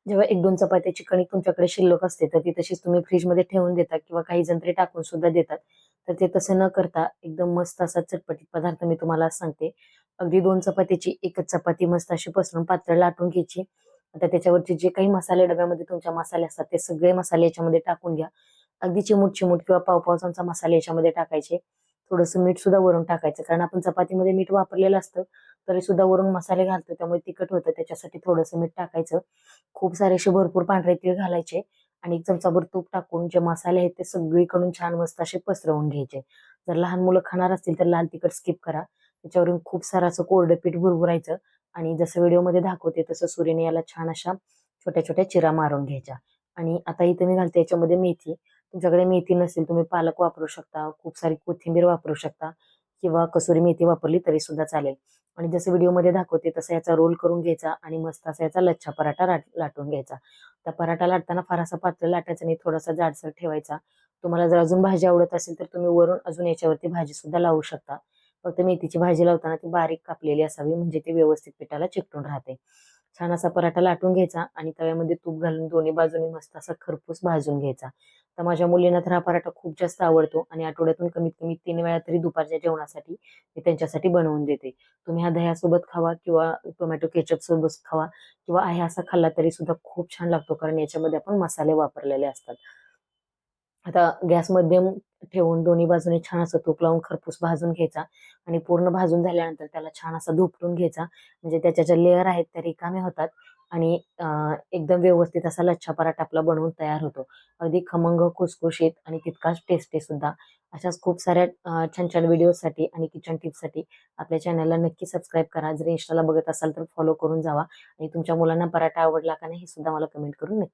जेव्हा 1-2 चपात्याची कणिक तुमच्याकडे शिल्लक असते, तर ती तशीच तुम्ही फ्रिजमध्ये ठेवून देता किंवा काही जण तरी टाकून सुद्धा देतात. तर ते तसं न करता एकदम मस्त असा चटपटीत पदार्थ मी तुम्हाला आज सांगते. अगदी 2 चपात्याची 1च चपाती मस्त अशी पसरून पातळ लाटून घ्यायची. आता त्याच्यावरचे जे काही मसाले डब्यामध्ये तुमच्या मसाले असतात, ते सगळे मसाले याच्यामध्ये टाकून घ्या. अगदी चिमूट-चिमूट किंवा पाव-पाव चमचा मसाले याच्यामध्ये टाकायचे. थोडंसं मीठ सुद्धा वरून टाकायचं, कारण आपण चपातीमध्ये मीठ वापरलेलं असतं, तरी सुद्धा वरून मसाले घालतो त्यामुळे तिखट होतं. त्याच्यासाठी थोडंसं मीठ टाकायचं. खूप सारे असे भरपूर पांढरे तीळ घालायचे आणि 1 चमचाभर तूप टाकून जे मसाले आहेत ते सगळीकडून छान मस्त असे पसरवून घ्यायचे. जर लहान मुलं खाणार असतील तर लाल तिखट स्किप करा. त्याच्यावरून खूप सारं असं कोरडं पीठ भुरभुरायचं आणि जसं व्हिडिओमध्ये दाखवते तसं सुरीने याला छान अशा छोट्या-छोट्या चिरा मारून घ्यायच्या. आणि आता इथे मी घालते याच्यामध्ये मेथी. तुमच्याकडे मेथी नसेल तुम्ही पालक वापरू शकता, खूप सारी कोथिंबीर वापरू शकता किंवा कसुरी मेथी वापरली तरी सुद्धा चालेल. आणि जसं व्हिडिओमध्ये दाखवते तसं याचा रोल करून घ्यायचा आणि मस्त असा याचा लच्छा पराठा लाटून घ्यायचा. त्या पराठा लाटताना फार असा पातळ लाटायचा नाही, थोडासा जाडसर ठेवायचा. तुम्हाला जर अजून भाजी आवडत असेल तर तुम्ही वरून अजून याच्यावरती भाजी सुद्धा लावू शकता. फक्त मेथीची भाजी लावताना ती बारीक कापलेली असावी, म्हणजे ती व्यवस्थित पिठाला चिकटून राहते. छान असा पराठा लाटून घ्यायचा आणि तव्यामध्ये तूप घालून दोन्ही बाजूनी मस्त असा खरपूस भाजून घ्यायचा. तर माझ्या मुलींना तर हा पराठा खूप जास्त आवडतो आणि आठवड्यातून कमीत कमी 3 वेळा तरी दुपारच्या जेवणासाठी मी त्यांच्यासाठी बनवून देते. तुम्ही हा दह्यासोबत खावा किंवा टोमॅटो केचप सोबत खावा किंवा आहे असा खाल्ला तरी सुद्धा खूप छान लागतो, कारण याच्यामध्ये आपण मसाले वापरलेले असतात. आता गॅस मध्यम ठेवून दोन्ही बाजूने छान असं तूप लावून खरपूस भाजून घ्यायचा आणि पूर्ण भाजून झाल्यानंतर त्याला छान असा धुपटून घ्यायचा. म्हणजे त्याच्या ज्या लेयर आहेत त्या रिकाम्या होतात आणि एकदम व्यवस्थित असा लच्छा पराठा आपला बनवून तयार होतो. अगदी खमंग, खुसखुशीत आणि तितकाच टेस्टी सुद्धा. अशाच खूप साऱ्या छान-छान व्हिडिओसाठी आणि किचन टिप्ससाठी आपल्या चॅनलला नक्की सबस्क्राईब करा. जर Instaला बघत असाल तर फॉलो करून जावा आणि तुमच्या मुलांना पराठा आवडला का नाही हे सुद्धा मला कमेंट करून नक्की